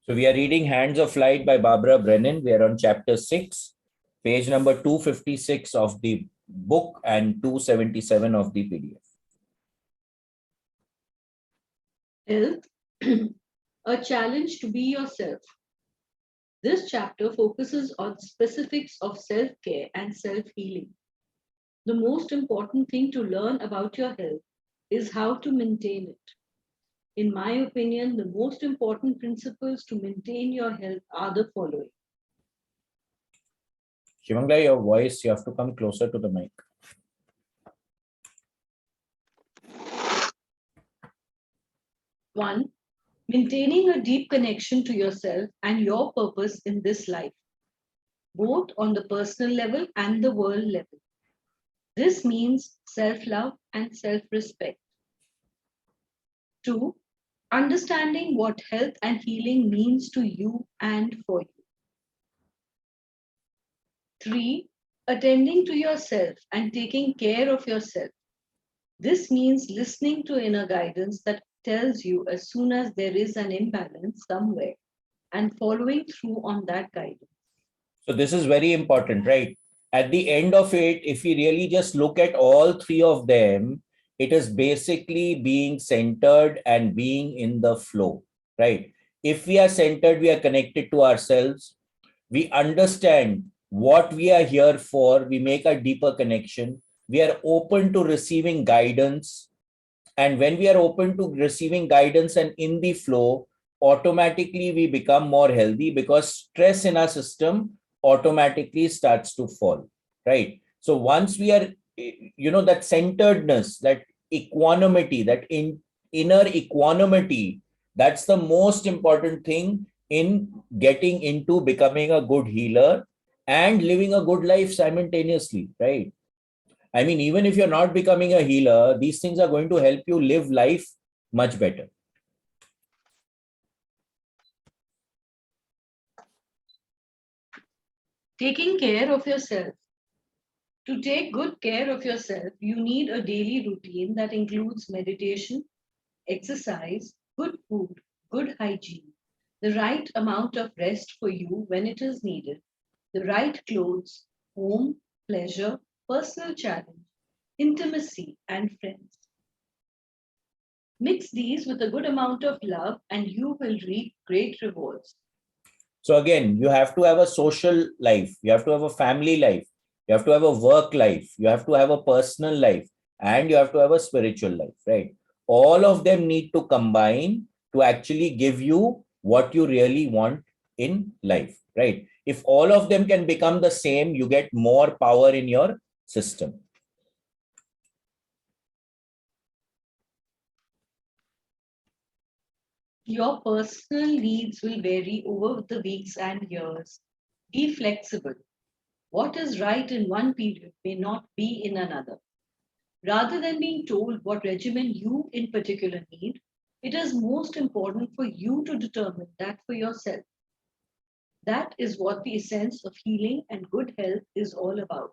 So we are reading Hands of Light by Barbara Brennan. We are on chapter 6, page number 256 of the book and 277 of the PDF. Health, a challenge to be yourself. This chapter focuses on specifics of self-care and self-healing. The most important thing to learn about your health is how to maintain it. In my opinion, the most important principles to maintain your health are the following. Shivangla, your voice, you have to come closer to the mic. One, maintaining a deep connection to yourself and your purpose in this life, both on the personal level and the world level. This means self-love and self-respect. Two, understanding what health and healing means to you and for you. Three, attending to yourself and taking care of yourself. This means listening to inner guidance that tells you as soon as there is an imbalance somewhere and following through on that guidance. So this is very important, right? At the end of it, if we really just look at all three of them, it is basically being centered and being in the flow, right? If we are centered, we are connected to ourselves. We understand what we are here for. We make a deeper connection. We are open to receiving guidance. And when we are open to receiving guidance and in the flow, automatically we become more healthy because stress in our system automatically starts to fall, right? So once we are, that centeredness, that equanimity, that inner equanimity, that's the most important thing in getting into becoming a good healer and living a good life simultaneously, right? I mean, even if you're not becoming a healer, these things are going to help you live life much better. Taking care of yourself. To take good care of yourself, you need a daily routine that includes meditation, exercise, good food, good hygiene, the right amount of rest for you when it is needed, the right clothes, home, pleasure, personal challenge, intimacy, and friends. Mix these with a good amount of love and you will reap great rewards. So again, you have to have a social life, you have to have a family life, you have to have a work life, you have to have a personal life, and you have to have a spiritual life, right? All of them need to combine to actually give you what you really want in life, right? If all of them can become the same, you get more power in your system. Your personal needs will vary over the weeks and years. Be flexible. What is right in one period may not be in another. Rather than being told what regimen you in particular need, it is most important for you to determine that for yourself. That is what the essence of healing and good health is all about.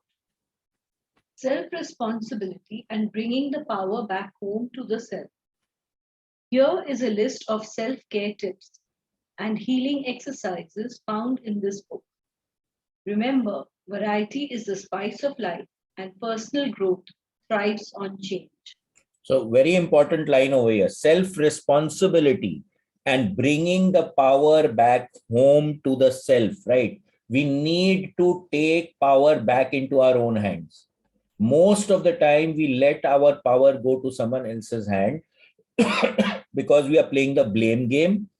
Self-responsibility and bringing the power back home to the self. Here is a list of self-care tips and healing exercises found in this book. Remember, variety is the spice of life and personal growth thrives on change. So very important line over here, self-responsibility and bringing the power back home to the self, right? We need to take power back into our own hands. Most of the time we let our power go to someone else's hand because we are playing the blame game,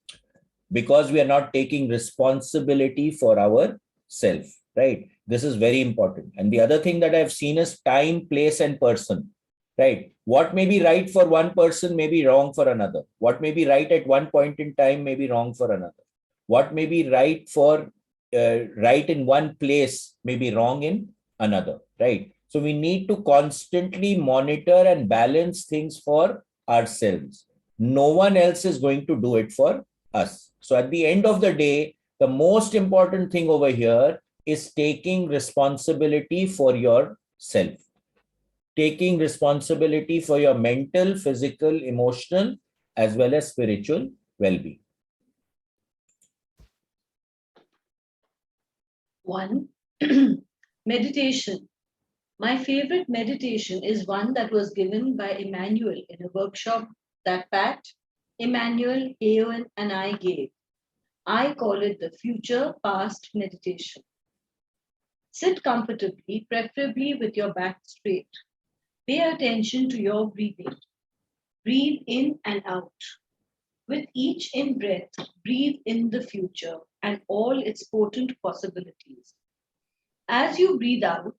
because we are not taking responsibility for ourself, right? This is very important. And the other thing that I've seen is time, place, and person, right? What may be right for one person may be wrong for another. What may be right at one point in time may be wrong for another. What may be right for right in one place may be wrong in another, right? So we need to constantly monitor and balance things for ourselves. No one else is going to do it for us. So at the end of the day, the most important thing over here is taking responsibility for yourself, taking responsibility for your mental, physical, emotional, as well as spiritual well-being. 1. Meditation. My favorite meditation is one that was given by Emmanuel in a workshop that Pat, Emmanuel, Aowen, and I gave. I call it the future past meditation. Sit comfortably, preferably with your back straight. Pay attention to your breathing. Breathe in and out. With each in breath, breathe in the future and all its potent possibilities. As you breathe out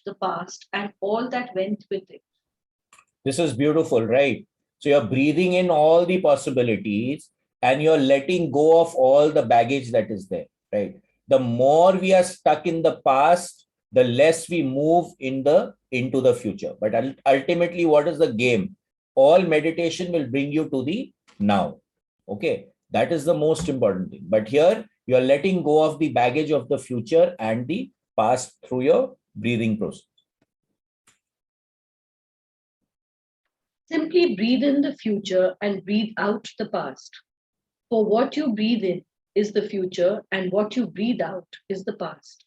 the past and all that went with it. This is beautiful, right? So you're breathing in all the possibilities and you're letting go of all the baggage that is there, right? The more we are stuck in the past, the less we move into the future. But ultimately, what is the game? All meditation will bring you to the now. Okay, that is the most important thing. But here you are letting go of the baggage of the future and the past through your breathing process. Simply breathe in the future and breathe out the past. For what you breathe in is the future, and what you breathe out is the past.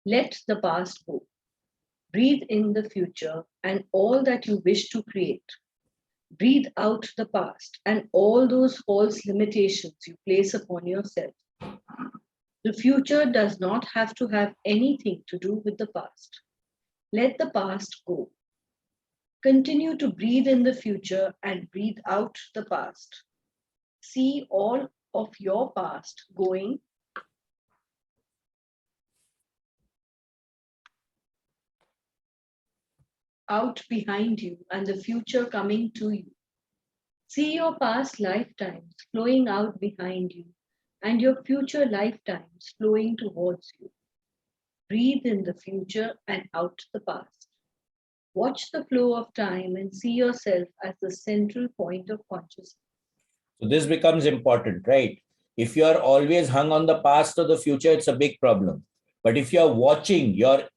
Let the past go. Breathe in the future and all that you wish to create. Breathe out the past and all those false limitations you place upon yourself. The future does not have to have anything to do with the past. Let the past go. Continue to breathe in the future and breathe out the past. See all of your past going out behind you and the future coming to you. See your past lifetimes flowing out behind you and your future lifetimes flowing towards you. Breathe in the future and out the past. Watch the flow of time and see yourself as the central point of consciousness. So this becomes important, right? If you are always hung on the past or the future, it's a big problem. But if you're watching, you're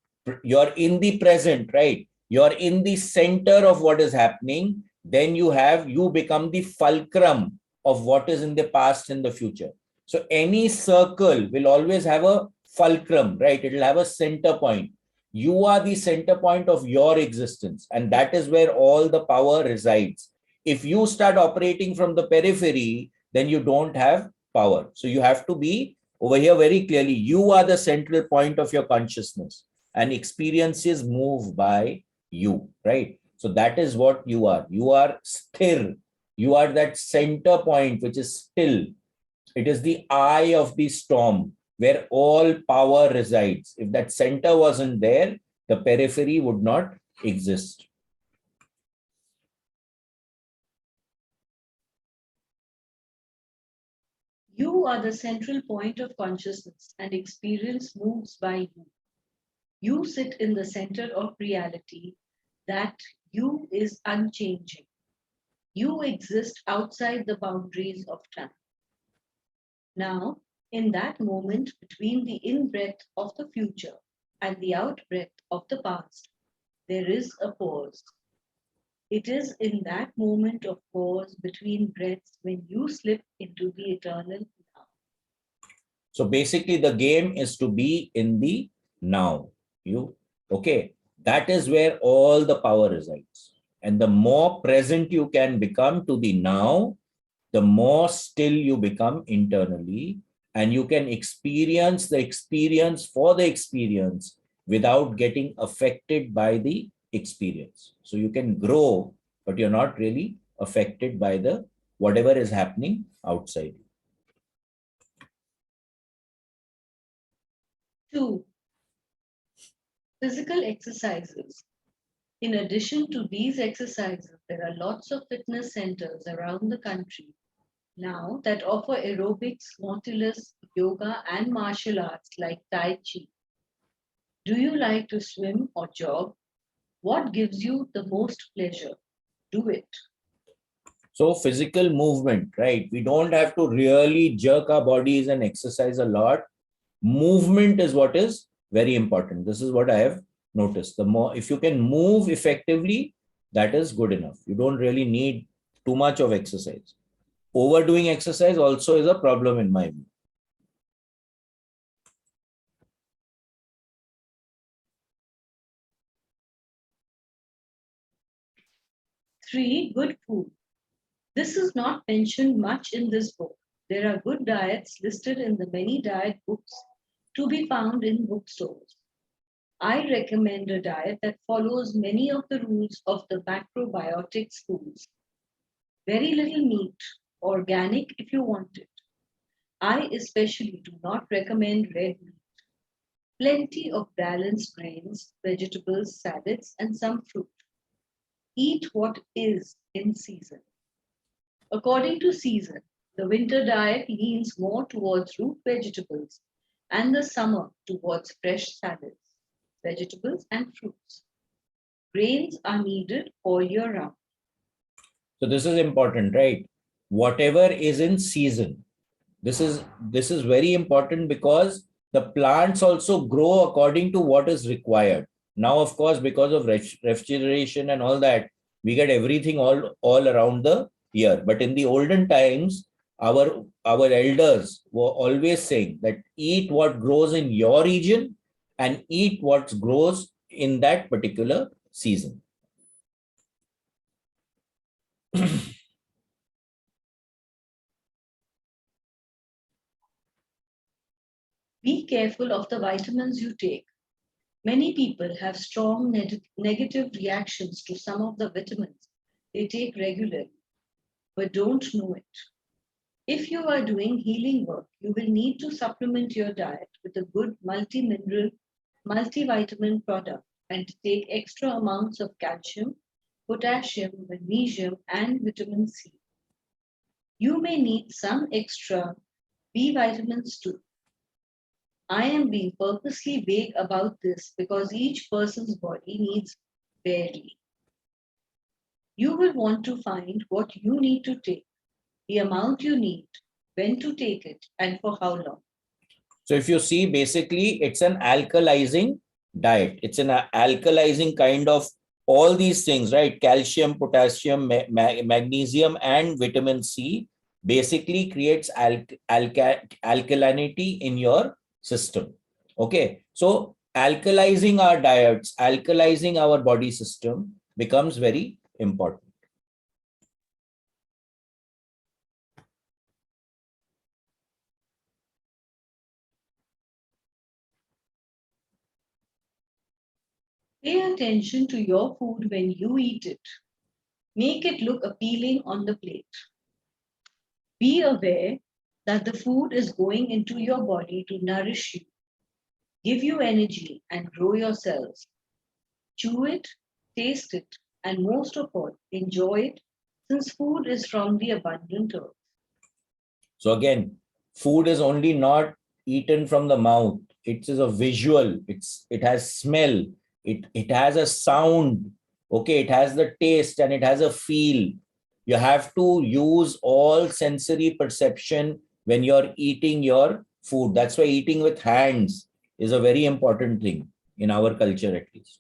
in the present, right? You're in the center of what is happening, then you become the fulcrum of what is in the past and the future. So any circle will always have a fulcrum, right? It'll have a center point. You are the center point of your existence, and that is where all the power resides. If you start operating from the periphery, then you don't have power. So you have to be over here very clearly. You are the central point of your consciousness, and experiences move by you, right? So that is what you are. You are sthir. You are that center point which is still. It is the eye of the storm where all power resides. If that center wasn't there, the periphery would not exist. You are the central point of consciousness and experience moves by you. You sit in the center of reality. That you is unchanging. You exist outside the boundaries of time. Now, in that moment between the in-breath of the future and the out-breath of the past, there is a pause. It is in that moment of pause between breaths when you slip into the eternal now. So basically the game is to be in the now. Okay, that is where all the power resides. And the more present you can become to the now, the more still you become internally, and you can experience the experience for the experience without getting affected by the experience. So you can grow, but you're not really affected by the whatever is happening outside you. 2. Physical exercises. In addition to these exercises, there are lots of fitness centers around the country now that offer aerobics, nautilus, yoga, and martial arts like Tai Chi. Do you like to swim or jog? What gives you the most pleasure? Do it. So physical movement, right? We don't have to really jerk our bodies and exercise a lot. Movement is what is very important. This is what I have noticed. The more, if you can move effectively, that is good enough. You don't really need too much of exercise. Overdoing exercise also is a problem in my view. 3. Good food. This is not mentioned much in this book. There are good diets listed in the many diet books to be found in bookstores. I recommend a diet that follows many of the rules of the macrobiotic schools. Very little meat, organic if you want it. I especially do not recommend red meat. Plenty of balanced grains, vegetables, salads, and some fruit. Eat what is in season. According to season, the winter diet leans more towards root vegetables and the summer towards fresh salads, vegetables, and fruits. Grains are needed all year round. So this is important, right? Whatever is in season. This is very important because the plants also grow according to what is required. Now, of course, because of refrigeration and all that, we get everything all around the year. But in the olden times, our elders were always saying that eat what grows in your region and eat what grows in that particular season. Be careful of the vitamins you take. Many people have strong negative reactions to some of the vitamins they take regularly, but don't know it. If you are doing healing work, you will need to supplement your diet with a good multi-mineral, multivitamin product and take extra amounts of calcium, potassium, magnesium, and vitamin C. You may need some extra B vitamins too. I am being purposely vague about this because each person's body needs vary. You will want to find what you need to take, the amount you need, when to take it, and for how long. So if you see, basically, it's an alkalizing diet. It's an alkalizing kind of all these things, right? Calcium, potassium, magnesium, and vitamin C basically creates alkalinity in your system. Okay. So alkalizing our diets, alkalizing our body system becomes very important. Pay attention to your food when you eat it. Make it look appealing on the plate. Be aware that the food is going into your body to nourish you, give you energy, and grow your cells. Chew it, taste it, and most of all, enjoy it since food is from the abundant earth. So again, food is only not eaten from the mouth. It is a visual. It has smell. It has a sound. Okay, it has the taste and it has a feel. You have to use all sensory perception when you're eating your food. That's why eating with hands is a very important thing in our culture, at least.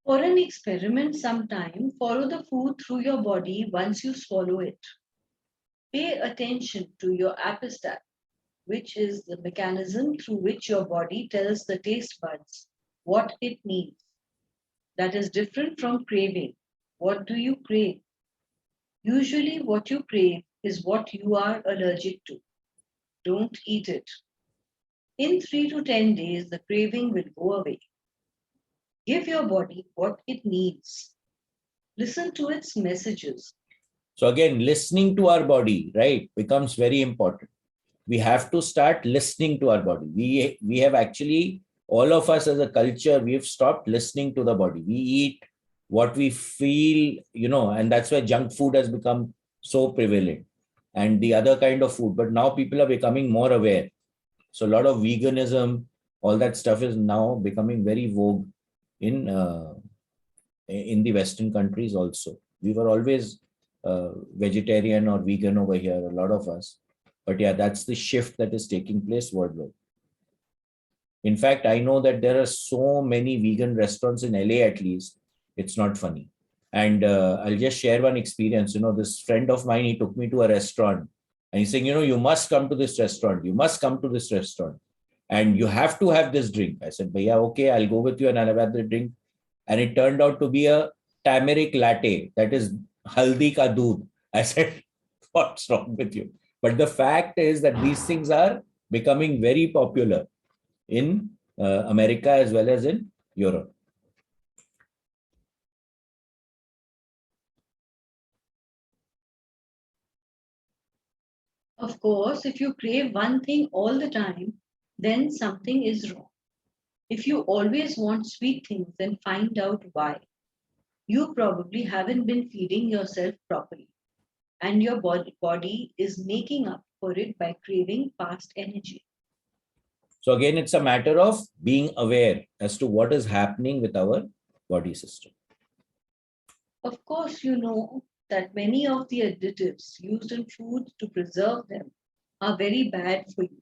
For an experiment sometime, follow the food through your body once you swallow it. Pay attention to your appetite, which is the mechanism through which your body tells the taste buds what it needs. That is different from craving. What do you crave? Usually, what you crave is what you are allergic to. Don't eat it. In 3 to 10 days, the craving will go away. Give your body what it needs. Listen to its messages. So again, listening to our body, right, becomes very important. We have to start listening to our body. We have actually, all of us as a culture, we've stopped listening to the body. We eat what we feel, and that's why junk food has become so prevalent and the other kind of food. But now people are becoming more aware. So a lot of veganism, all that stuff is now becoming very vogue in the Western countries also. We were always vegetarian or vegan over here, a lot of us. But yeah, that's the shift that is taking place worldwide. In fact, I know that there are so many vegan restaurants in LA, at least. It's not funny. And I'll just share one experience. This friend of mine, he took me to a restaurant and he's saying, you must come to this restaurant. You must come to this restaurant. and you have to have this drink. I said, Bhaiya, okay, I'll go with you and I'll have the drink. And it turned out to be a turmeric latte, that is haldi ka doodh. I said, what's wrong with you? But the fact is that these things are becoming very popular in America as well as in Europe. Of course, if you crave one thing all the time, then something is wrong. If you always want sweet things, then find out why. You probably haven't been feeding yourself properly, and your body is making up for it by craving fast energy. So again, it's a matter of being aware as to what is happening with our body system. Of course, you know that many of the additives used in foods to preserve them are very bad for you.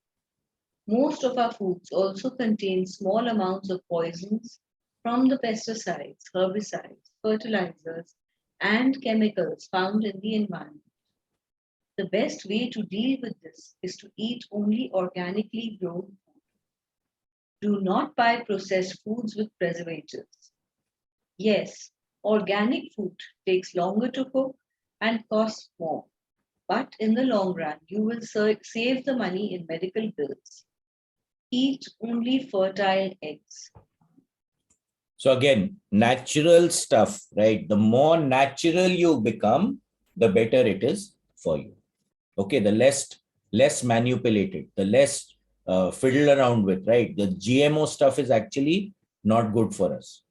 Most of our foods also contain small amounts of poisons from the pesticides, herbicides, fertilizers, and chemicals found in the environment. The best way to deal with this is to eat only organically grown food. Do not buy processed foods with preservatives. Yes, organic food takes longer to cook and costs more, but in the long run, you will save the money in medical bills. Eat only fertile eggs. So again, natural stuff, right? The more natural you become, the better it is for you. Okay, the less manipulated, the less fiddle around with, right? The GMO stuff is actually not good for us.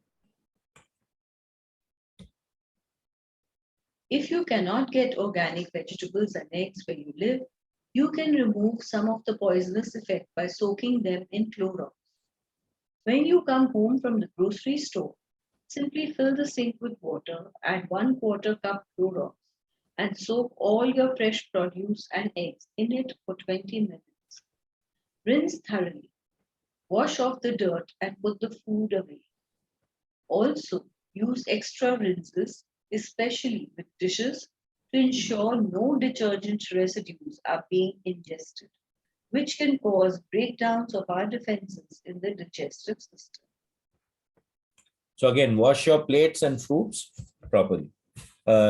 If you cannot get organic vegetables and eggs where you live, you can remove some of the poisonous effect by soaking them in Clorox. When you come home from the grocery store, simply fill the sink with water, add 1/4 cup Clorox, and soak all your fresh produce and eggs in it for 20 minutes. Rinse thoroughly. Wash off the dirt and put the food away. Also, use extra rinses, especially with dishes, to ensure no detergent residues are being ingested, which can cause breakdowns of our defenses in the digestive system. So again, wash your plates and fruits properly.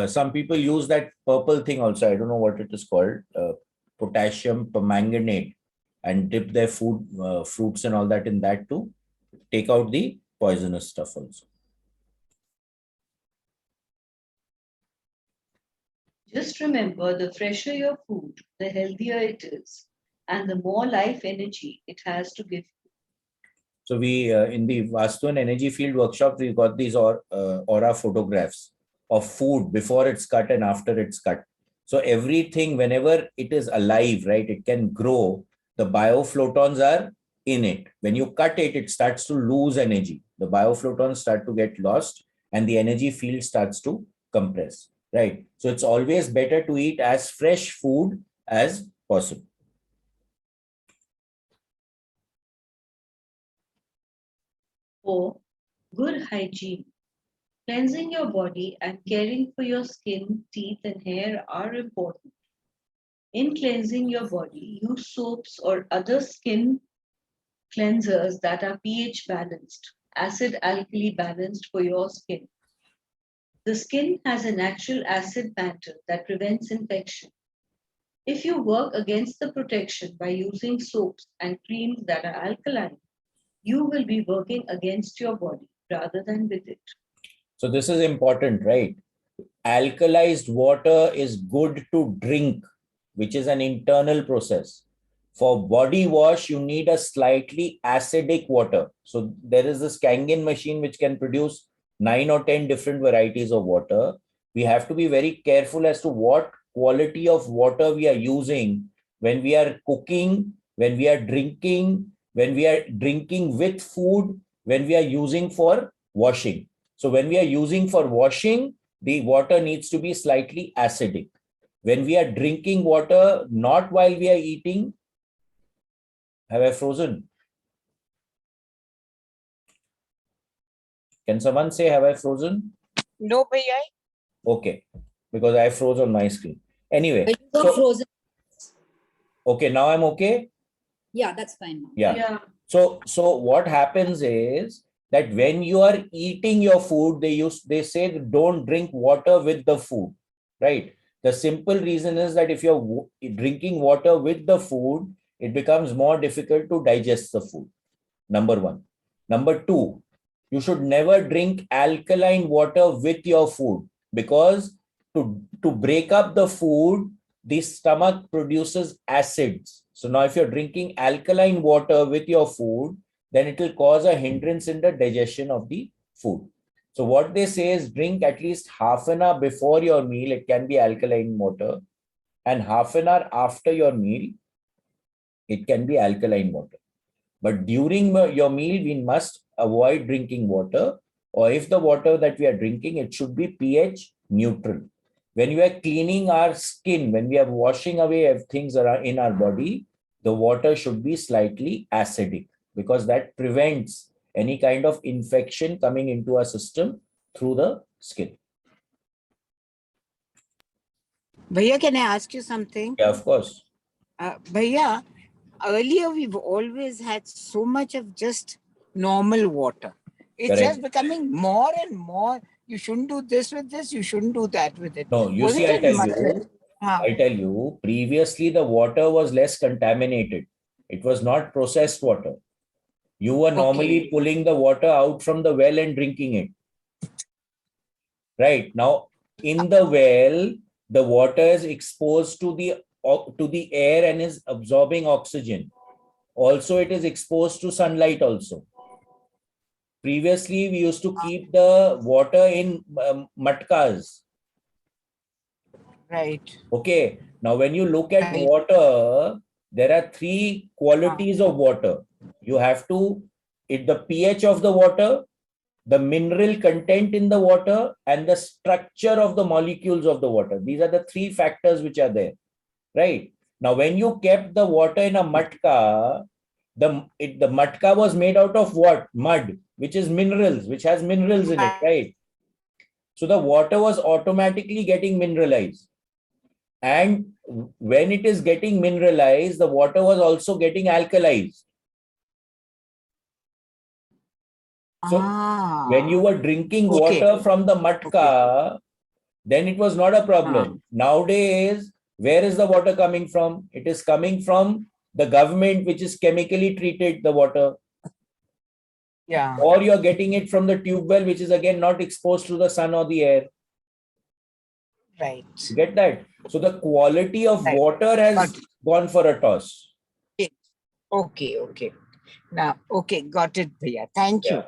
Some people use that purple thing also. I don't know what it is called, potassium permanganate, and dip their food, fruits and all that in that to take out the poisonous stuff also. Just remember, the fresher your food, the healthier it is, and the more life energy it has to give you. So we, in the Vastu and Energy Field workshop, we got these aura photographs of food before it's cut and after it's cut. So everything, whenever it is alive, right, it can grow. The bioflotons are in it. When you cut it, it starts to lose energy. The bioflotons start to get lost and the energy field starts to compress, right? So it's always better to eat as fresh food as possible. For good hygiene, cleansing your body and caring for your skin, teeth, and hair are important. In cleansing your body, use soaps or other skin cleansers that are pH balanced, acid alkali balanced for your skin. The skin has a natural acid mantle that prevents infection. If you work against the protection by using soaps and creams that are alkaline, you will be working against your body rather than with it. So this is important, right? Alkalized water is good to drink, which is an internal process. For body wash, you need a slightly acidic water. So there is this Kangen machine which can produce 9 or 10 different varieties of water. We have to be very careful as to what quality of water we are using when we are cooking, when we are drinking with food, when we are using for washing. So when we are using for washing, the water needs to be slightly acidic. When we are drinking water, not while we are eating. Have I frozen? Can someone say, have I frozen? No, bhaiya. Okay, because I froze on my screen. Anyway. But you got frozen. Okay, now I'm okay? Yeah, that's fine now. Yeah. So what happens is that when you are eating your food, they say don't drink water with the food, right? The simple reason is that if you're drinking water with the food, it becomes more difficult to digest the food. Number one. Number two, you should never drink alkaline water with your food, because to break up the food, the stomach produces acids. So now if you're drinking alkaline water with your food, then it will cause a hindrance in the digestion of the food. So what they say is drink at least half an hour before your meal. It can be alkaline water, and half an hour after your meal, it can be alkaline water. But during your meal, we must avoid drinking water, or if the water that we are drinking, it should be pH neutral. When we are cleaning our skin, when we are washing away things around in our body, the water should be slightly acidic, because that prevents any kind of infection coming into our system through the skin. Bhaiya, can I ask you something? Yeah, of course. Bhaiya, earlier we've always had so much of just normal water. It's just Correct. becoming more and more. You shouldn't do this with this. You shouldn't do that with it. No, you see, Wasn't I'll it tell much? you, previously the water was less contaminated. It was not processed water. You were normally Okay. pulling the water out from the well and drinking it. Right. Now, in the well, the water is exposed to the air and is absorbing oxygen. Also, it is exposed to sunlight also. Previously, we used to keep the water in matkas. Right. Okay. Now, when you look at Right. water, there are three qualities of water. You have to, the pH of the water, the mineral content in the water, and the structure of the molecules of the water. These are the three factors which are there, right? Now, when you kept the water in a matka, the matka was made out of what? Mud, which is minerals, which has minerals in it, right? So the water was automatically getting mineralized. And when it is getting mineralized, the water was also getting alkalized. So when you were drinking Okay. water from the Okay. matka, then it was not a problem. Nowadays, where is the water coming from? It is coming from the government, which is chemically treated the water. Yeah. Or you're getting it from the tube well, which is again not exposed to the sun or the air. Right. You get that? So the quality of Right. water has Got it. gone for a toss. Okay. Okay. Now, okay, got it, Bhaiya. Thank you. Yeah.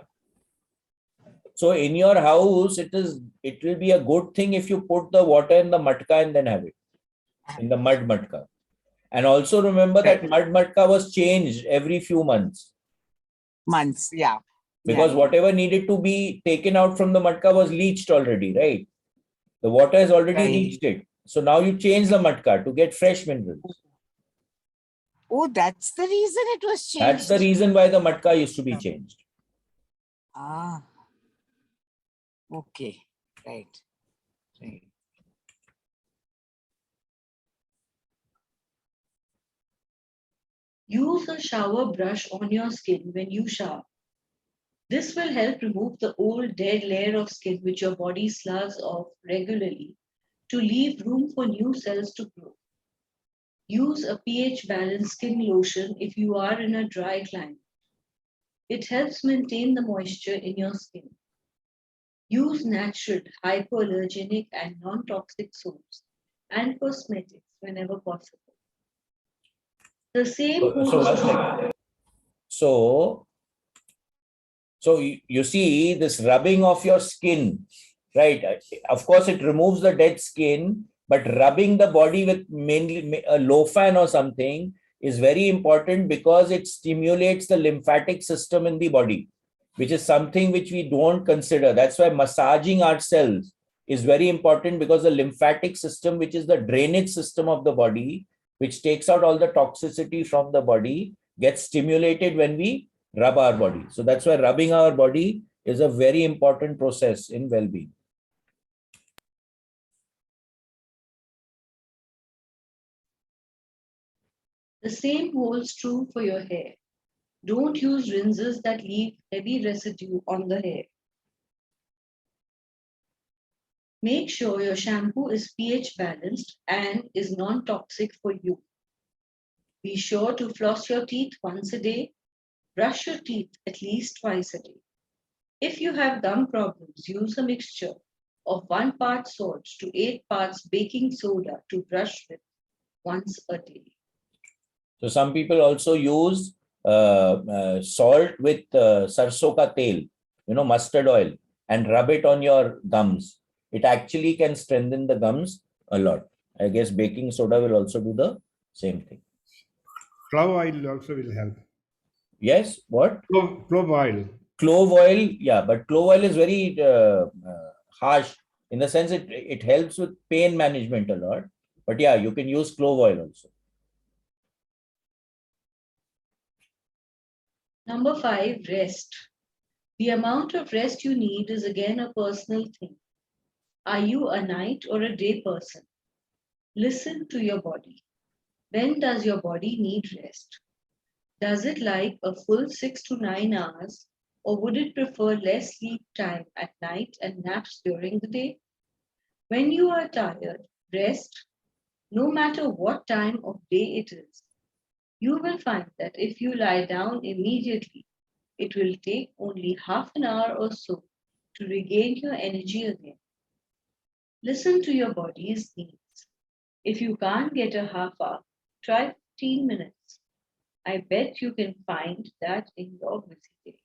So in your house, it will be a good thing if you put the water in the matka and then have it in the mud matka. And also remember that Right. mud matka was changed every few months, Months. Yeah. because Yeah. whatever needed to be taken out from the matka was leached already, right? The water has already Right. leached it. So now you change the matka to get fresh minerals. Oh, that's the reason it was That's the changed. reason why the matka used to be changed. Ah. Okay. Right. Right. Use a shower brush on your skin when you shower. This will help remove the old dead layer of skin which your body sloughs off regularly to leave room for new cells to grow. Use a pH balanced skin lotion if you are in a dry climate. It helps maintain the moisture in your skin. Use natural, hypoallergenic, and non toxic soaps and cosmetics whenever possible. The same So holds one true. second. So you see this rubbing of your skin, right? Of course, it removes the dead skin, but rubbing the body with mainly a low fan or something is very important, because it stimulates the lymphatic system in the body, which is something which we don't consider. That's why massaging ourselves is very important, because the lymphatic system, which is the drainage system of the body, which takes out all the toxicity from the body, gets stimulated when we rub our body. So that's why rubbing our body is a very important process in well-being. The same holds true for your hair. Don't use rinses that leave heavy residue on the hair. Make sure your shampoo is pH balanced and is non-toxic for you. Be sure to floss your teeth once a day. Brush your teeth at least twice a day. If you have gum problems, use a mixture of 1 part salt to 8 parts baking soda to brush with once a day. So some people also use salt with sarson ka tel, mustard oil, and rub it on your gums. It actually can strengthen the gums a lot. I guess baking soda will also do the same thing. Clove oil also will help. Yes, what? Clove oil. Clove oil, yeah, but clove oil is very harsh in the sense it helps with pain management a lot. But yeah, you can use clove oil also. Number 5, rest. The amount of rest you need is again a personal thing. Are you a night or a day person? Listen to your body. When does your body need rest? Does it like a full 6 to 9 hours, or would it prefer less sleep time at night and naps during the day? When you are tired, rest, no matter what time of day it is. You will find that if you lie down immediately, it will take only half an hour or so to regain your energy again. Listen to your body's needs. If you can't get a half hour, try 15 minutes. I bet you can find that in your busy day.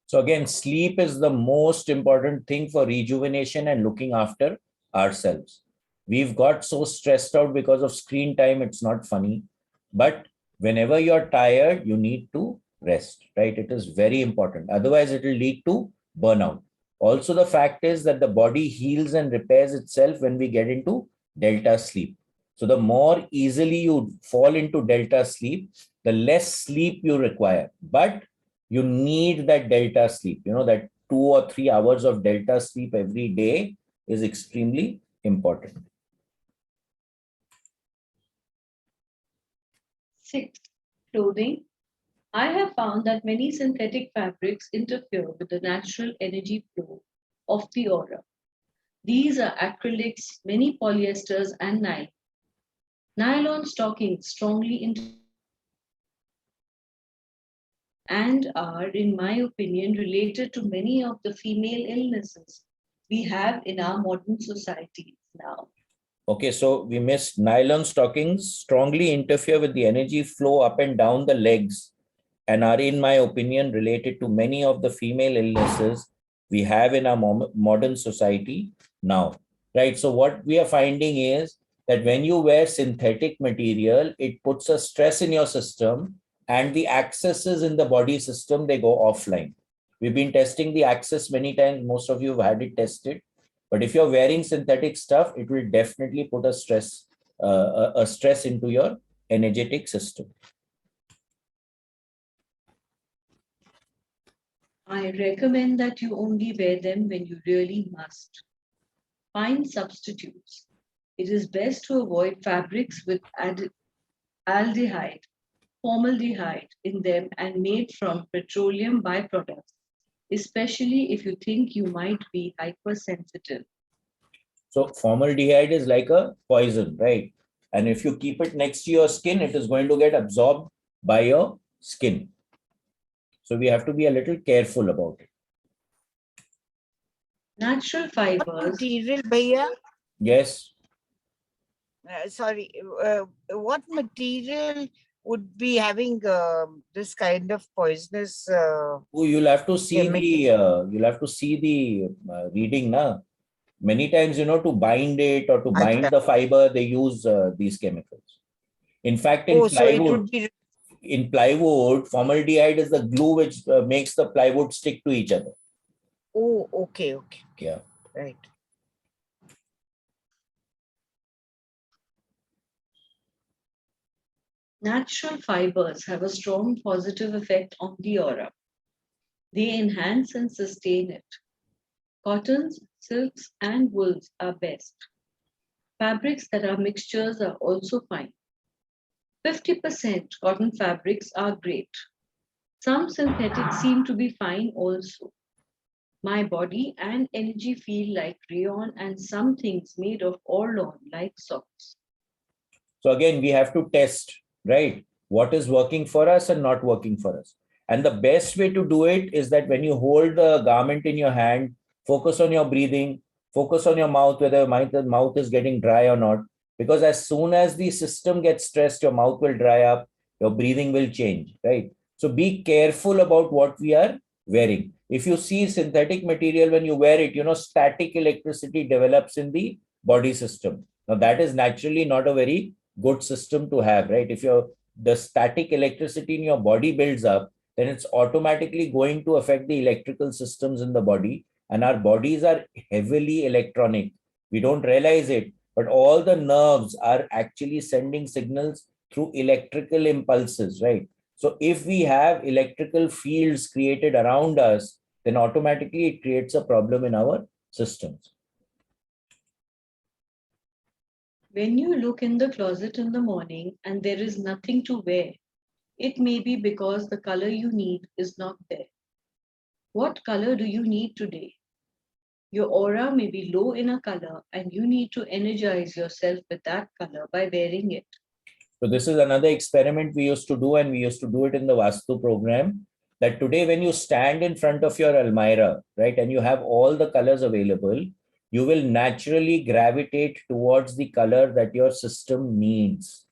So again, sleep is the most important thing for rejuvenation and looking after ourselves. We've got so stressed out because of screen time, it's not funny. But whenever you're tired, you need to rest, right? It is very important. Otherwise, it will lead to burnout. Also, the fact is that the body heals and repairs itself when we get into delta sleep. So the more easily you fall into delta sleep, the less sleep you require. But you need that delta sleep. That 2 or 3 hours of delta sleep every day is extremely important. 6. Clothing. I have found that many synthetic fabrics interfere with the natural energy flow of the aura. These are acrylics, many polyesters, and nylon. Nylon stockings strongly interfere and are, in my opinion, related to many of the female illnesses we have in our modern society now. Okay, so we missed nylon stockings strongly interfere with the energy flow up and down the legs and are, in my opinion, related to many of the female illnesses we have in our modern society now, right? So what we are finding is that when you wear synthetic material, it puts a stress in your system and the accesses in the body system, they go offline. We've been testing the access many times. Most of you have had it tested. But if you're wearing synthetic stuff, it will definitely put a stress into your energetic system. I recommend that you only wear them when you really must. Find substitutes. It is best to avoid fabrics with aldehyde, formaldehyde in them and made from petroleum byproducts, especially if you think you might be hypersensitive. So formaldehyde is like a poison, right? And if you keep it next to your skin, it is going to get absorbed by your skin. So we have to be a little careful about it. Natural fibers. What material, Bhaiya? Yes. What material would be having this kind of poisonous? You'll have to see the reading, na. Many times, to bind it or to bind the fiber, they use these chemicals. In fact, in plywood, formaldehyde is the glue which makes the plywood stick to each other. Oh, okay. Yeah. Right. Natural fibers have a strong positive effect on the aura. They enhance and sustain it. Cottons, silks, and wools are best. Fabrics that are mixtures are also fine. 50% cotton fabrics are great. Some synthetics seem to be fine also. My body and energy feel like rayon and some things made of orlon like socks. So again, we have to test, right? What is working for us and not working for us. And the best way to do it is that when you hold the garment in your hand, focus on your breathing, focus on your mouth, whether the mouth is getting dry or not. Because as soon as the system gets stressed, your mouth will dry up, your breathing will change, right? So be careful about what we are wearing. If you see synthetic material, when you wear it, static electricity develops in the body system. Now, that is naturally not a very good system to have, right? If the static electricity in your body builds up, then it's automatically going to affect the electrical systems in the body. And our bodies are heavily electronic. We don't realize it, but all the nerves are actually sending signals through electrical impulses, right? So if we have electrical fields created around us, then automatically it creates a problem in our systems. When you look in the closet in the morning and there is nothing to wear, it may be because the color you need is not there. What color do you need today? Your aura may be low in a color and you need to energize yourself with that color by wearing it. So this is another experiment we used to do, and we used to do it in the Vastu program, that today when you stand in front of your Almira, right, and you have all the colors available, you will naturally gravitate towards the color that your system needs.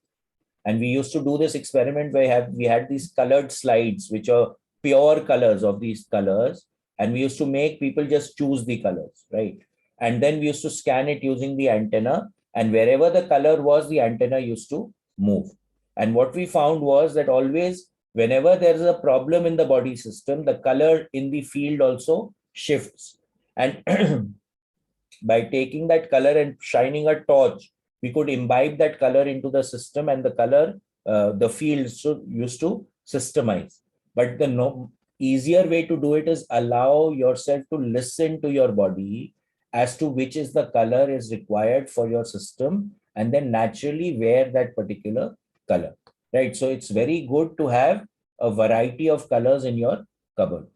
And we used to do this experiment where we had these colored slides, which are pure colors of these colors. And we used to make people just choose the colors, right? And then we used to scan it using the antenna. And wherever the color was, the antenna used to move. And what we found was that always, whenever there is a problem in the body system, the color in the field also shifts. And by taking that color and shining a torch, we could imbibe that color into the system, and the color, the field used to systemize. But the easier way to do it is allow yourself to listen to your body as to which is the color is required for your system, and then naturally wear that particular color, right? So it's very good to have a variety of colors in your cupboard.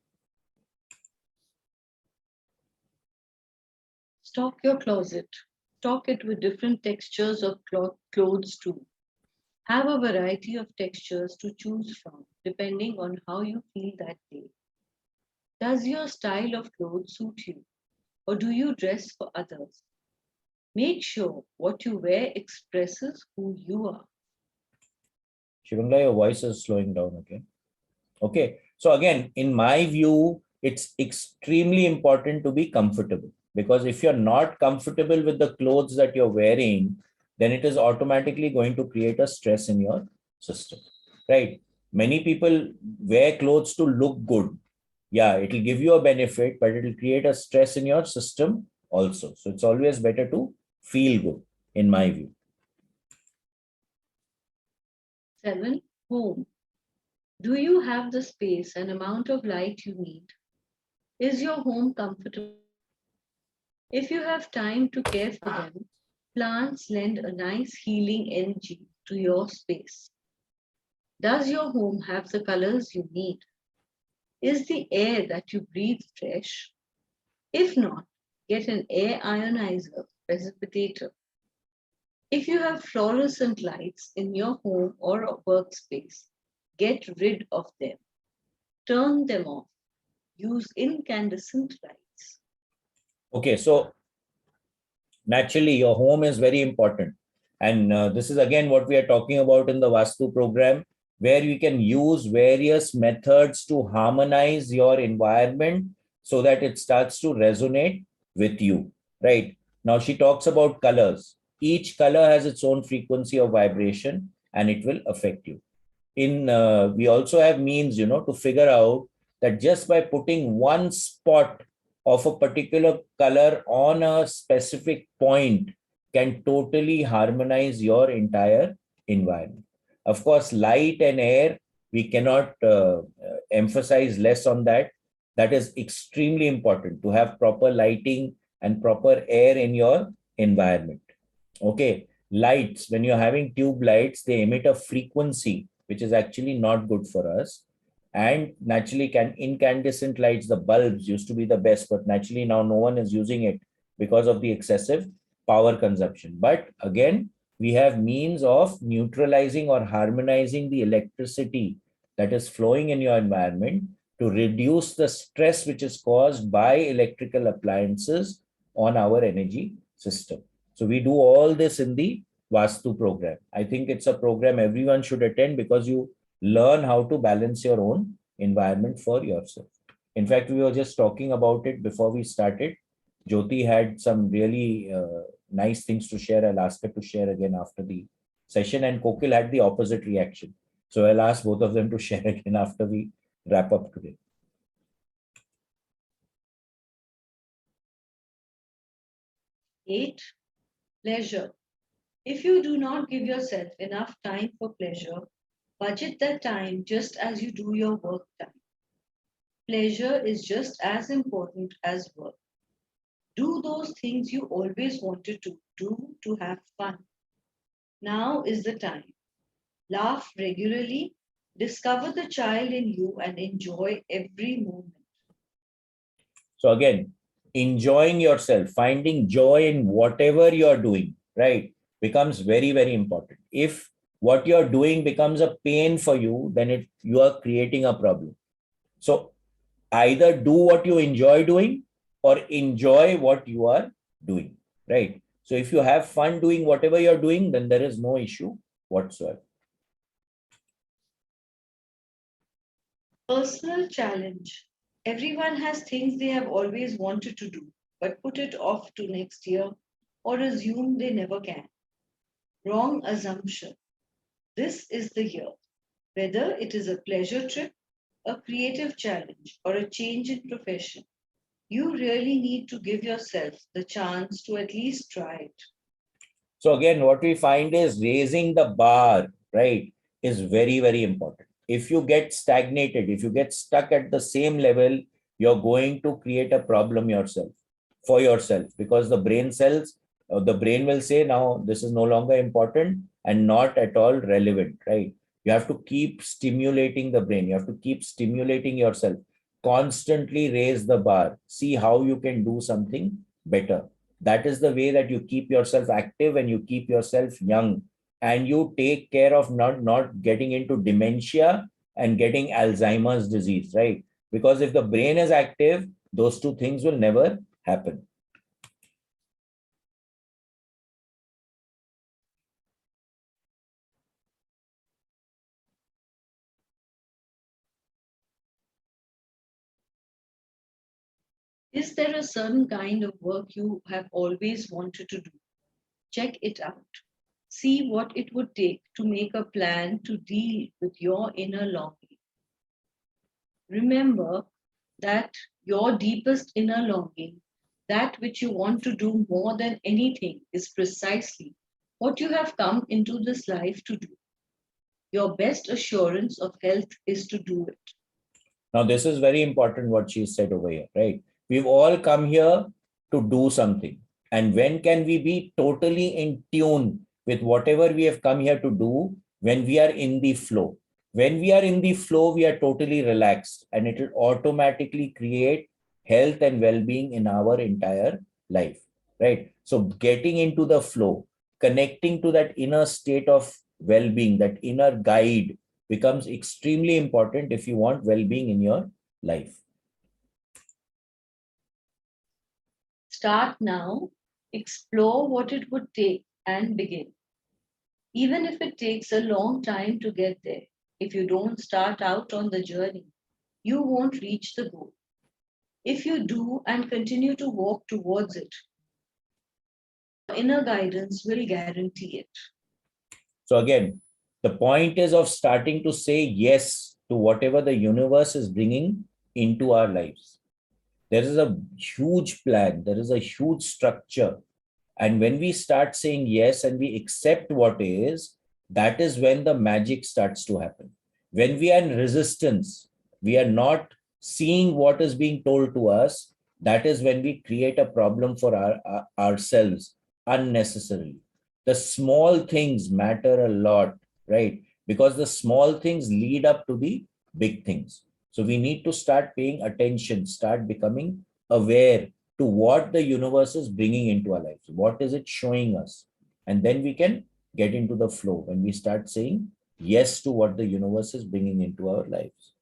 Stock your closet. Stock it with different textures of clothes too. Have a variety of textures to choose from depending on how you feel that day. Does your style of clothes suit you, or do you dress for others? Make sure what you wear expresses who you are. Shivangla, your voice is slowing down again. Okay. So again, in my view, it's extremely important to be comfortable, because if you're not comfortable with the clothes that you're wearing, then it is automatically going to create a stress in your system, right? Many people wear clothes to look good. Yeah, it will give you a benefit, but it will create a stress in your system also. So it's always better to feel good, in my view. 7. Home. Do you have the space and amount of light you need? Is your home comfortable? If you have time to care for them, plants lend a nice healing energy to your space. Does your home have the colors you need? Is the air that you breathe fresh? If not, get an air ionizer precipitator. If you have fluorescent lights in your home or workspace, get rid of them. Turn them off. Use incandescent lights. Okay, so naturally, your home is very important. And this is again what we are talking about in the Vastu program, where you can use various methods to harmonize your environment so that it starts to resonate with you, right? Now, she talks about colors. Each color has its own frequency of vibration, and it will affect you. We also have means, to figure out that just by putting one spot of a particular color on a specific point can totally harmonize your entire environment. Of course, light and air, we cannot emphasize less on that. That is extremely important, to have proper lighting and proper air in your environment. Okay, lights, when you're having tube lights, they emit a frequency which is actually not good for us. And naturally, incandescent lights, the bulbs used to be the best, but naturally now no one is using it because of the excessive power consumption. But again, we have means of neutralizing or harmonizing the electricity that is flowing in your environment to reduce the stress which is caused by electrical appliances on our energy system. So we do all this in the Vastu program. I think it's a program everyone should attend because you learn how to balance your own environment for yourself. In fact, we were just talking about it before we started. Jyoti had some really nice things to share. I'll ask her to share again after the session, and Kokil had the opposite reaction. So I'll ask both of them to share again after we wrap up today. 8. Pleasure. If you do not give yourself enough time for pleasure, budget that time just as you do your work time. Pleasure is just as important as work. Do those things you always wanted to do to have fun. Now is the time. Laugh regularly, discover the child in you, and enjoy every moment. So again, enjoying yourself, finding joy in whatever you're doing, right, becomes very, very important. If what you're doing becomes a pain for you, then you are creating a problem. So either do what you enjoy doing or enjoy what you are doing, right? So if you have fun doing whatever you're doing, then there is no issue whatsoever. Personal challenge. Everyone has things they have always wanted to do, but put it off to next year or assume they never can. Wrong assumption. This is the year. Whether it is a pleasure trip, a creative challenge, or a change in profession, you really need to give yourself the chance to at least try it. So again, what we find is raising the bar, right, is very, very important. If you get stagnated, if you get stuck at the same level, you're going to create a problem for yourself, because the brain will say, now this is no longer important and not at all relevant, right? You have to keep stimulating the brain. You have to keep stimulating yourself. Constantly raise the bar. See how you can do something better. That is the way that you keep yourself active and you keep yourself young, and you take care of not getting into dementia and getting Alzheimer's disease, right? Because if the brain is active, those two things will never happen. Is there a certain kind of work you have always wanted to do? Check it out. See what it would take to make a plan to deal with your inner longing. Remember that your deepest inner longing, that which you want to do more than anything, is precisely what you have come into this life to do. Your best assurance of health is to do it. Now, this is very important what she said over here, right? We've all come here to do something. And when can we be totally in tune with whatever we have come here to do? When we are in the flow. When we are in the flow, we are totally relaxed, and it will automatically create health and well-being in our entire life, right? So getting into the flow, connecting to that inner state of well-being, that inner guide, becomes extremely important if you want well-being in your life. Start now, explore what it would take, and begin. Even if it takes a long time to get there, if you don't start out on the journey, you won't reach the goal. If you do and continue to walk towards it, inner guidance will guarantee it. So again, the point is of starting to say yes to whatever the universe is bringing into our lives. There is a huge plan. There is a huge structure. And when we start saying yes and we accept what is, that is when the magic starts to happen. When we are in resistance, we are not seeing what is being told to us, that is when we create a problem for ourselves unnecessarily. The small things matter a lot, right? Because the small things lead up to the big things. So we need to start paying attention, start becoming aware to what the universe is bringing into our lives. What is it showing us? And then we can get into the flow when we start saying yes to what the universe is bringing into our lives.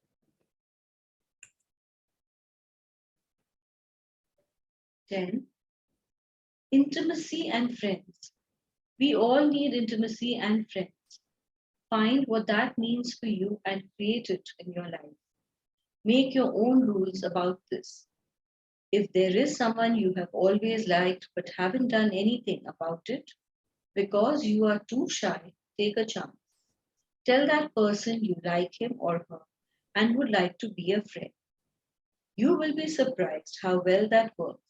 10. Intimacy and friends. We all need intimacy and friends. Find what that means for you and create it in your life. Make your own rules about this. If there is someone you have always liked but haven't done anything about it because you are too shy, take a chance. Tell that person you like him or her and would like to be a friend. You will be surprised how well that works.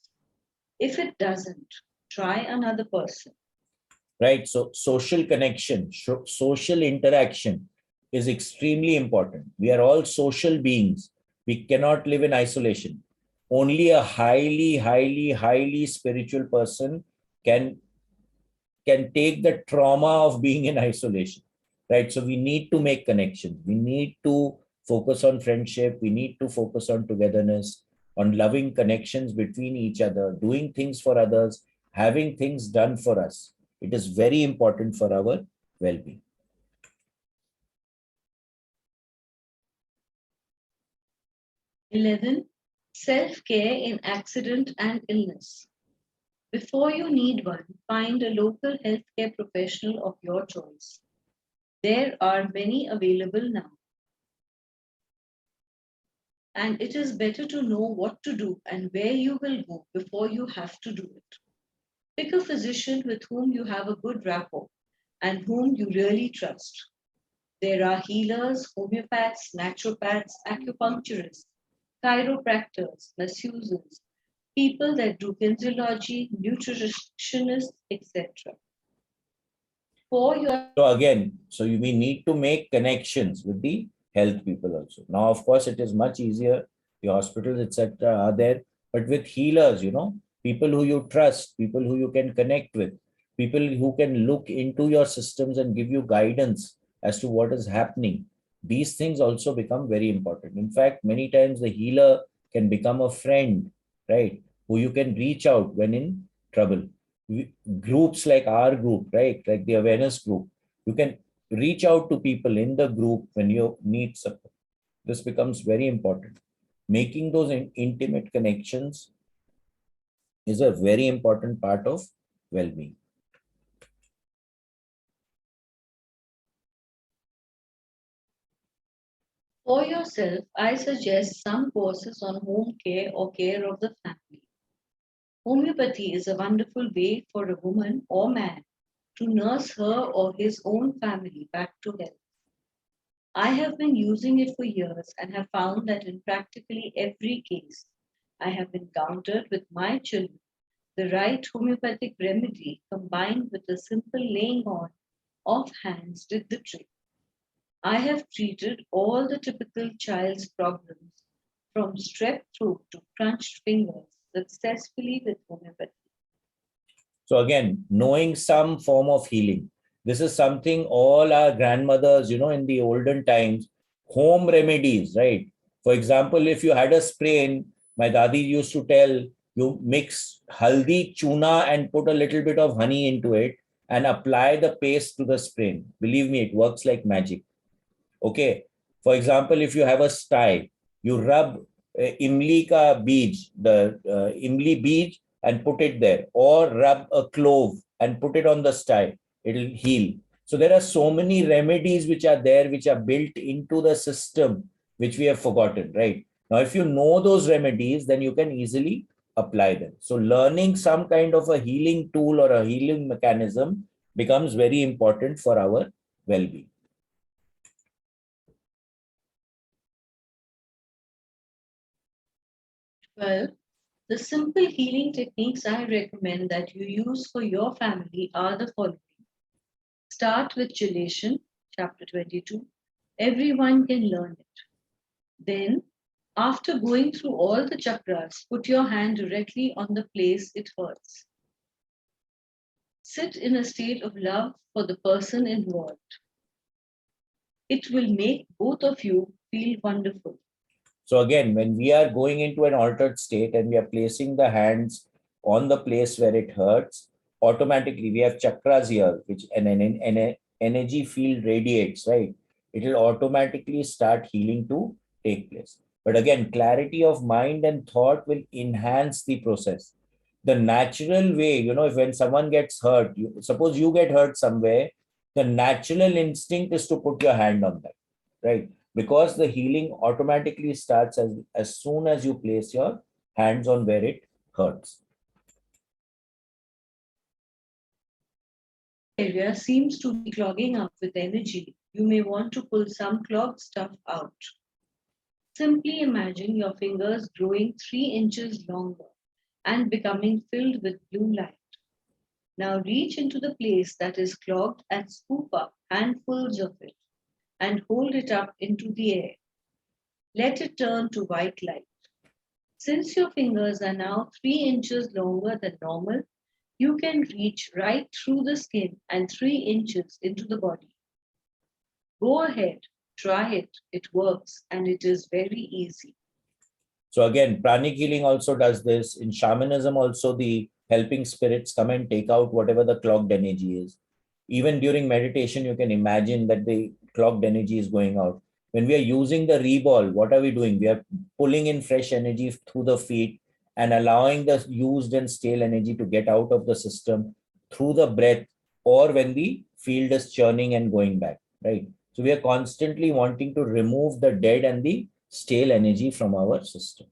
If it doesn't, try another person. Right? So social connection, social interaction is extremely important. We are all social beings. We cannot live in isolation. Only a highly spiritual person can take the trauma of being in isolation, right? So we need to make connections. We need to focus on friendship. We need to focus on togetherness, on loving connections between each other, doing things for others, having things done for us. It is very important for our well-being. 11. Self-care in accident and illness. Before you need one, find a local healthcare professional of your choice. There are many available now. And it is better to know what to do and where you will go before you have to do it. Pick a physician with whom you have a good rapport and whom you really trust. There are healers, homeopaths, naturopaths, acupuncturists, chiropractors, masseuses, people that do kinesiology, nutritionists, etc. For your So again, we need to make connections with the health people also. Now, of course, it is much easier. The hospitals, etc., are there, but with healers, people who you trust, people who you can connect with, people who can look into your systems and give you guidance as to what is happening. These things also become very important. In fact, many times the healer can become a friend, right? Who you can reach out when in trouble. Groups like our group, right? Like the awareness group, you can reach out to people in the group when you need support. This becomes very important. Making those intimate connections is a very important part of well-being. For yourself, I suggest some courses on home care or care of the family. Homeopathy is a wonderful way for a woman or man to nurse her or his own family back to health. I have been using it for years and have found that in practically every case I have encountered with my children, the right homeopathic remedy combined with a simple laying on of hands did the trick. I have treated all the typical child's problems from strep throat to crunched fingers successfully with homeopathy. So again, knowing some form of healing. This is something all our grandmothers, in the olden times, home remedies, right? For example, if you had a sprain, my dadi used to tell you mix haldi chuna and put a little bit of honey into it and apply the paste to the sprain. Believe me, it works like magic. Okay. For example, if you have a sty, you rub imli ka beej, the imli beej, and put it there, or rub a clove and put it on the sty. It'll heal. So there are so many remedies which are there, which are built into the system, which we have forgotten, right? Now, if you know those remedies, then you can easily apply them. So learning some kind of a healing tool or a healing mechanism becomes very important for our well-being. Well, the simple healing techniques I recommend that you use for your family are the following. Start with gelation, chapter 22. Everyone can learn it. Then, after going through all the chakras, put your hand directly on the place it hurts. Sit in a state of love for the person involved. It will make both of you feel wonderful. So again, when we are going into an altered state and we are placing the hands on the place where it hurts, automatically we have chakras here, which an energy field radiates, right? It will automatically start healing to take place. But again, clarity of mind and thought will enhance the process. The natural way, if when someone gets hurt, suppose you get hurt somewhere, the natural instinct is to put your hand on that, right? Because the healing automatically starts as soon as you place your hands on where it hurts. Area seems to be clogging up with energy. You may want to pull some clogged stuff out. Simply imagine your fingers growing 3 inches longer and becoming filled with blue light. Now reach into the place that is clogged and scoop up handfuls of it and hold it up into the air. Let it turn to white light. Since your fingers are now 3 inches longer than normal, you can reach right through the skin and 3 inches into the body. Go ahead, try it. It works and it is very easy. So again, pranic healing also does this. In shamanism also, the helping spirits come and take out whatever the clogged energy is. Even during meditation, you can imagine that the clogged energy is going out. When we are using the reball, what are we doing? We are pulling in fresh energy through the feet and allowing the used and stale energy to get out of the system through the breath, or when the field is churning and going back, right? So we are constantly wanting to remove the dead and the stale energy from our system.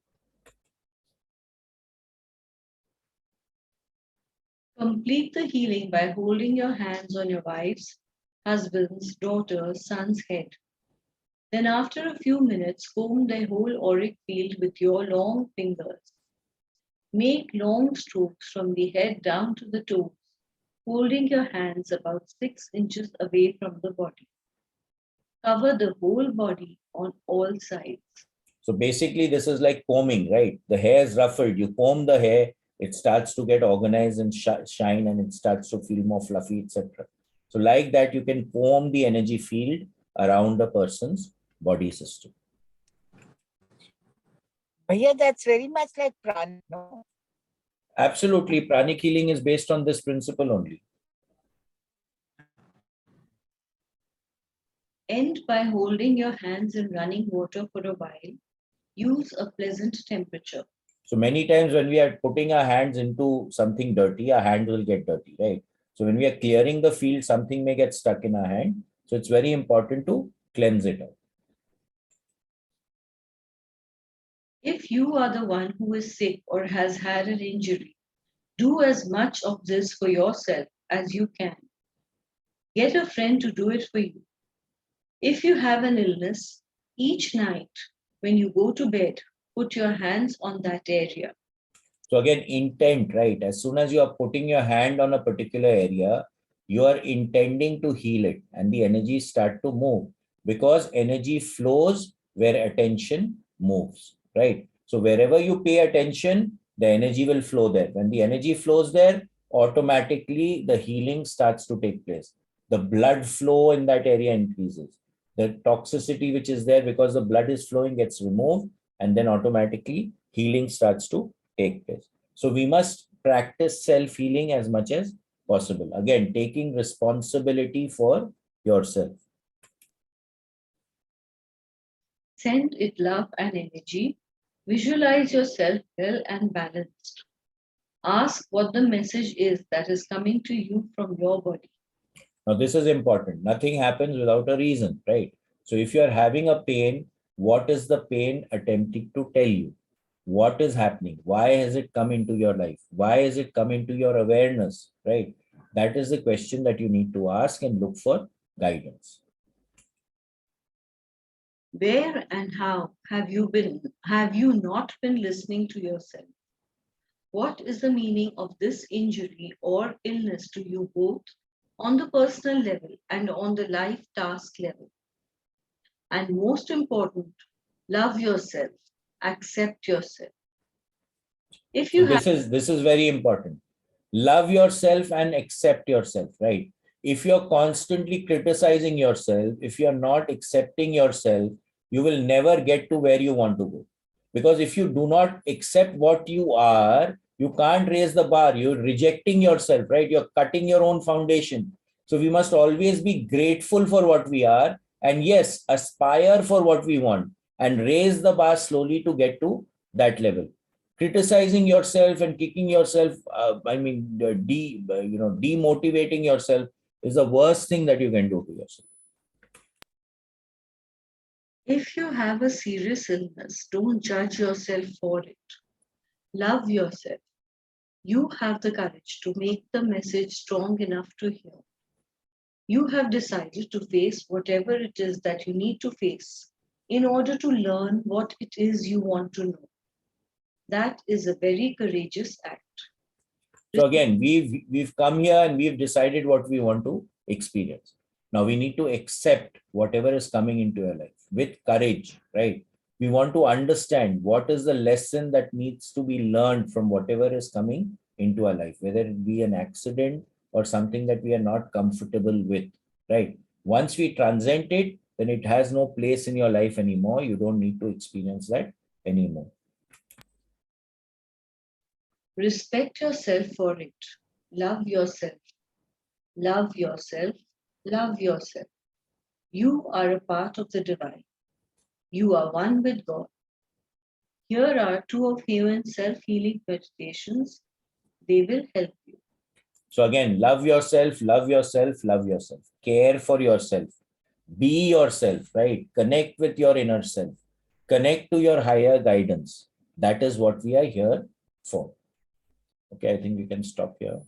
Complete the healing by holding your hands on your wife's, husband's, daughter's, son's head. Then after a few minutes, comb the whole auric field with your long fingers. Make long strokes from the head down to the toes, holding your hands about 6 inches away from the body. Cover the whole body on all sides. So basically, this is like combing, right? The hair is ruffled. You comb the hair, it starts to get organized and shine, and it starts to feel more fluffy, etc. So like that, you can comb the energy field around a person's body system. But yeah, that's very much like prana, no? Absolutely. Pranic healing is based on this principle only. End by holding your hands in running water for a while. Use a pleasant temperature. So many times when we are putting our hands into something dirty, our hand will get dirty, right? So when we are clearing the field, something may get stuck in our hand. So it's very important to cleanse it out. If you are the one who is sick or has had an injury, do as much of this for yourself as you can. Get a friend to do it for you. If you have an illness, each night when you go to bed, put your hands on that area. So again, intent, right? As soon as you are putting your hand on a particular area, you are intending to heal it, and the energy start to move, because energy flows where attention moves, right? So wherever you pay attention, the energy will flow there. When the energy flows there, automatically the healing starts to take place. The blood flow in that area increases. The toxicity which is there because the blood is flowing gets removed, and then automatically healing starts to take place. So we must practice self-healing as much as possible. Again, taking responsibility for yourself. Send it love and energy. Visualize yourself well and balanced. Ask what the message is that is coming to you from your body. Now, this is important. Nothing happens without a reason, right? So if you are having a pain, what is the pain attempting to tell you? What is happening? Why has it come into your life? Why has it come into your awareness, right? That is the question that you need to ask and look for guidance. Where and how have you not been listening to yourself? What is the meaning of this injury or illness to you both on the personal level and on the life task level? And most important, love yourself, accept yourself. If you this is very important. Love yourself and accept yourself, right? if you're constantly criticizing yourself, if you're not accepting yourself, you will never get to where you want to go. Because if you do not accept what you are, you can't raise the bar. You're rejecting yourself, right? You're cutting your own foundation. So we must always be grateful for what we are. And yes, aspire for what we want and raise the bar slowly to get to that level. Criticizing yourself and kicking yourself, demotivating yourself is the worst thing that you can do to yourself. If you have a serious illness, don't judge yourself for it. Love yourself. You have the courage to make the message strong enough to hear. You have decided to face whatever it is that you need to face in order to learn what it is you want to know. That is a very courageous act. So again, we've come here and we've decided what we want to experience. Now we need to accept whatever is coming into your life with courage, right? We want to understand what is the lesson that needs to be learned from whatever is coming into our life, whether it be an accident or something that we are not comfortable with, right? Once we transcend it, then it has no place in your life anymore. You don't need to experience that anymore. Respect yourself for it. Love yourself. Love yourself. Love yourself. You are a part of the divine. You are one with God. Here are 2 of Human self-healing meditations. They will help you. So again, love yourself, love yourself, love yourself. Care for yourself. Be yourself, right? Connect with your inner self. Connect to your higher guidance. That is what we are here for. Okay, I think we can stop here.